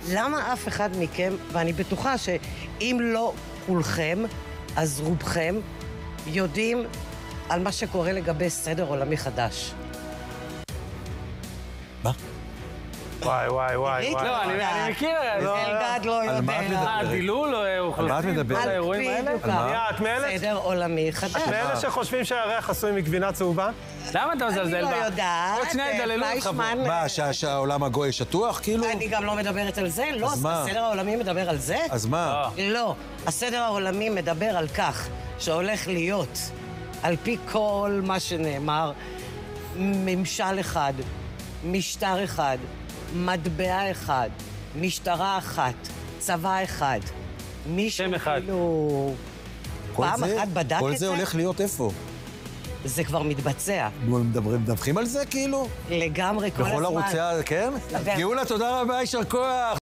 למה אף אחד מכם, ואני בטוחה שאם לא כולכם, אז רובכם יודעים על מה שקורה לגבי סדר עולמי חדש? מה? וואי, וואי, וואי. לא, אני מכיר. אלדד לא יודע. על מה את מדברת? דילול או על מה את מדברת? כל האירועים האלה? בדיוק. את מאלה? סדר עולמי חדש. את מאלה שחושבים שהירח עשוי מגבינה צהובה? למה אתה מזלזל בה? אני לא יודעת. עוד שנייה ידללו אותך פה. פליישמן, מה, שהעולם הגוי שטוח, כאילו? אני גם לא מדברת על זה. לא, אז מה? הסדר העולמי מדבר על זה? אז מה? לא. הסדר העולמי מדבר על כך שהולך להיות, על פי כל מה שנאמר, ממשל אחד, משטר אחד, מטבע אחד, משטרה אחת, צבא אחד. שם אחד. כאילו... פעם אחת בדק את זה? כל זה הולך להיות איפה? זה כבר מתבצע. מדווחים על זה, כאילו? לגמרי כל הזמן. בכל ערוצי, כן? גאולה, תודה רבה, יישר כוח.